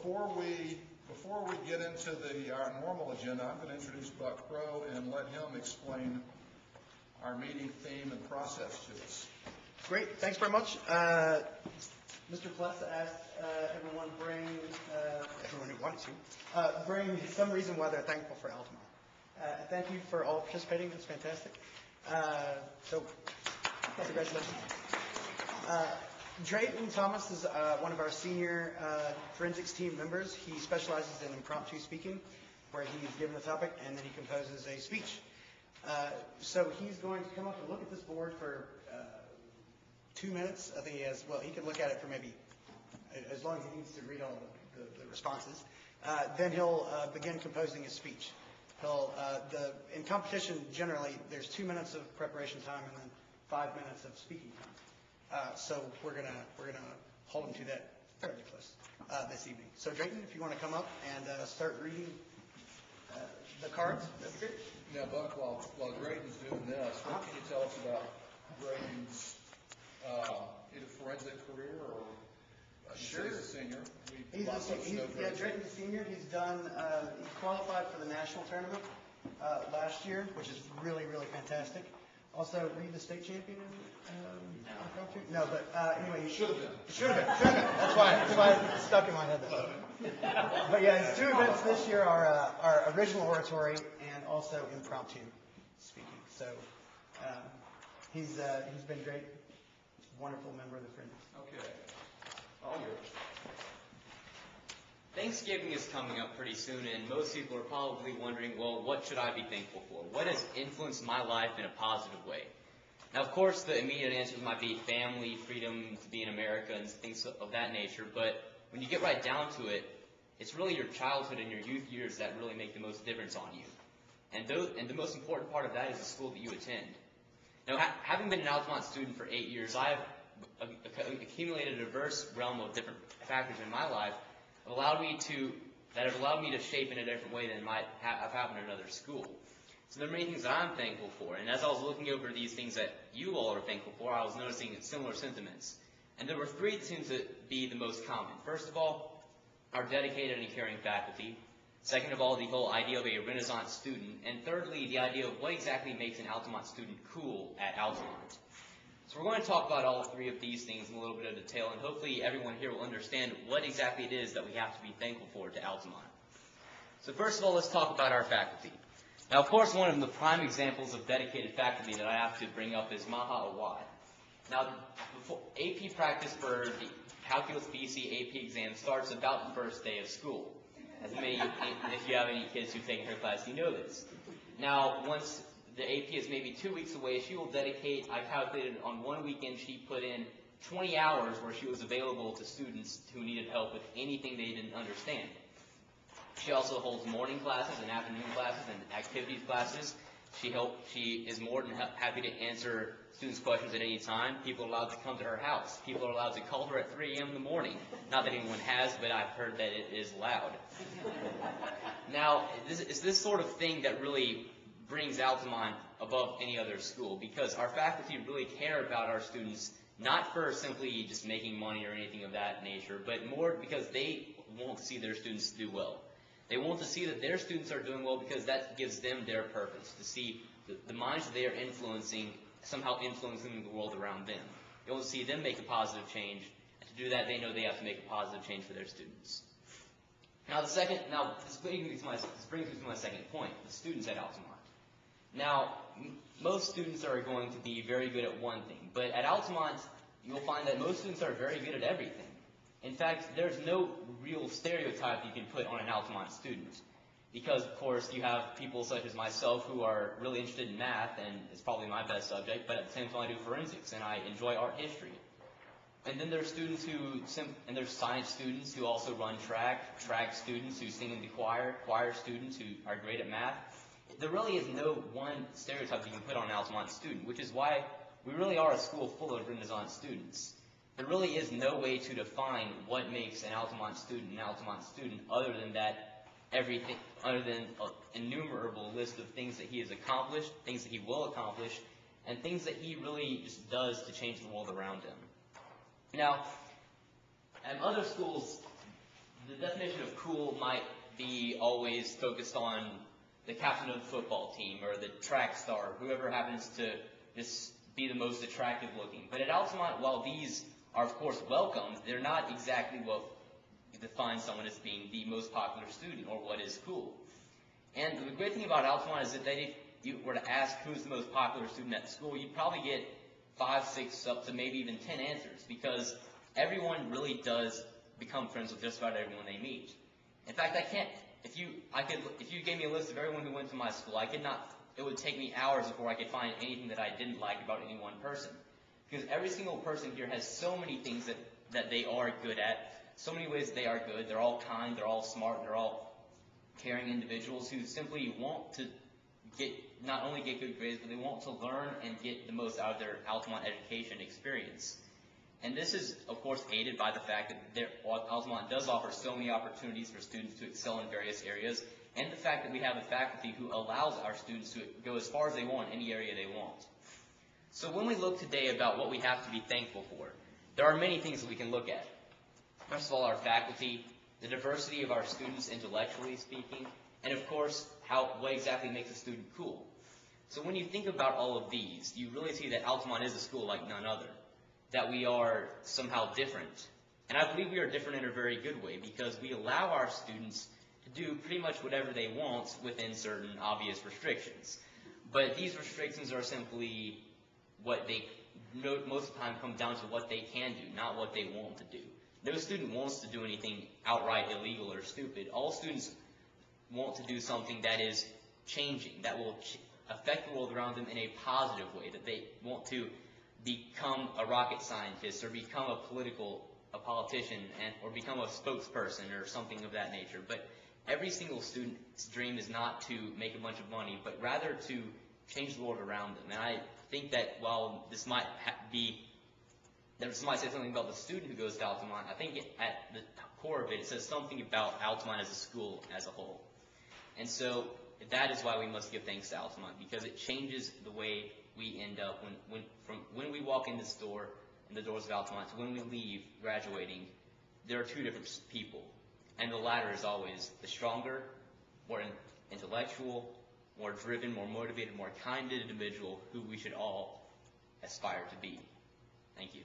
before we get into our normal agenda, I'm going to introduce Buck Crow and let him explain our meeting theme and process to us. Great, thanks very much. Mr. Plessa asked everyone everyone who wanted to, bring some reason why they're thankful for Altamont. Thank you for all participating, that's fantastic. So, congratulations. Drayton Thomas is one of our senior forensics team members. He specializes in impromptu speaking, where he's given a topic and then he composes a speech. So he's going to come up and look at this board for 2 minutes. I think he has, well, he can look at it for maybe as long as he needs to read all the responses. Then he'll begin composing his speech. In competition, generally, there's 2 minutes of preparation time and then 5 minutes of speaking time. So we're gonna hold him to that fairly close this evening. So Drayton, if you want to come up and start reading the cards, that'd be great. Now, Buck, while Drayton's doing this, what can you tell us about Drayton's either forensic career or sure. He's a senior. Drayton's a senior. He's done. He qualified for the national tournament last year, which is really, really fantastic. Also, were you the state champion? No, but anyway, he should have been. Should have been. That's why it's stuck in my head. But yeah, his 2 events this year are original oratory and also impromptu speaking. So he's been great. Wonderful member of the Friends. Okay. All yours. Thanksgiving is coming up pretty soon, and most people are probably wondering, well, what should I be thankful for? What has influenced my life in a positive way? Now, of course, the immediate answers might be family, freedom to be in America, and things of that nature, but when you get right down to it, it's really your childhood and your youth years that really make the most difference on you. And the most important part of that is the school that you attend. Now, having been an Altamont student for 8 years, I have accumulated a diverse realm of different factors in my life that have allowed me to shape in a different way than might have happened in another school. So there are many things that I'm thankful for, and as I was looking over these things that you all are thankful for, I was noticing similar sentiments. And there were 3 that seemed to be the most common. First of all, our dedicated and caring faculty. Second of all, the whole idea of a Renaissance student. And thirdly, the idea of what exactly makes an Altamont student cool at Altamont. So we're going to talk about all 3 of these things in a little bit of detail, and hopefully everyone here will understand what exactly it is that we have to be thankful for to Altamont. So first of all, let's talk about our faculty. Now, of course, one of the prime examples of dedicated faculty that I have to bring up is Maha Awad. Now, AP practice for the Calculus BC AP exam starts about the first day of school. As many, if you have any kids who've taken her class, you know this. Now, once the AP is maybe 2 weeks away, she will dedicate, I calculated on one weekend, she put in 20 hours where she was available to students who needed help with anything they didn't understand. She also holds morning classes and afternoon classes and activities classes. She is more than happy to answer students' questions at any time. People are allowed to come to her house. People are allowed to call her at 3 a.m. in the morning. Not that anyone has, but I've heard that it is loud. Now, it's this sort of thing that really brings Altamont above any other school, because our faculty really care about our students, not for simply just making money or anything of that nature, but more because they want to see their students do well. They want to see that their students are doing well because that gives them their purpose, to see the minds that they are influencing, somehow influencing the world around them. They want to see them make a positive change, and to do that, they know they have to make a positive change for their students. Now, this brings me to my second point, the students at Altamont. Now, most students are going to be very good at one thing, but at Altamont, you'll find that most students are very good at everything. In fact, there's no real stereotype you can put on an Altamont student, because, of course, you have people such as myself who are really interested in math, and it's probably my best subject, but at the same time I do forensics, and I enjoy art history. And then there's students and there's science students who also run track students who sing in the choir students who are great at math. There really is no one stereotype you can put on an Altamont student, which is why we really are a school full of Renaissance students. There really is no way to define what makes an Altamont student other than an innumerable list of things that he has accomplished, things that he will accomplish, and things that he really just does to change the world around him. Now, at other schools, the definition of cool might be always focused on the captain of the football team or the track star, whoever happens to just be the most attractive looking. But at Altamont, while these are of course welcomed, they're not exactly what defines someone as being the most popular student or what is cool. And the great thing about Altamont is that if you were to ask who's the most popular student at school, you'd probably get 5, 6, up to maybe even 10 answers, because everyone really does become friends with just about everyone they meet. In fact, if you gave me a list of everyone who went to my school, it would take me hours before I could find anything that I didn't like about any one person. Because every single person here has so many things that they are good at, so many ways that they are good. They're all kind, they're all smart, they're all caring individuals who simply want to not only get good grades, but they want to learn and get the most out of their Altamont education experience. And this is, of course, aided by the fact that Altamont does offer so many opportunities for students to excel in various areas, and the fact that we have a faculty who allows our students to go as far as they want in any area they want. So when we look today about what we have to be thankful for, there are many things that we can look at. First of all, our faculty, the diversity of our students intellectually speaking, and of course, what exactly makes a student cool. So when you think about all of these, you really see that Altamont is a school like none other, that we are somehow different. And I believe we are different in a very good way, because we allow our students to do pretty much whatever they want within certain obvious restrictions. But these restrictions are simply most of the time come down to what they can do, not what they want to do. No student wants to do anything outright illegal or stupid. All students want to do something that is changing, that will affect the world around them in a positive way, that they want to become a rocket scientist or become a politician, or become a spokesperson or something of that nature. But every single student's dream is not to make a bunch of money, but rather to change the world around them. And I think that while this might say something about the student who goes to Altamont, I think at the core of it, it says something about Altamont as a school as a whole. And so that is why we must give thanks to Altamont, because it changes the way we end up from when we walk in this door, in the doors of Altamont, to when we leave graduating. There are two different people, and the latter is always the stronger, more intellectual, more driven, more motivated, more kind individual who we should all aspire to be. Thank you.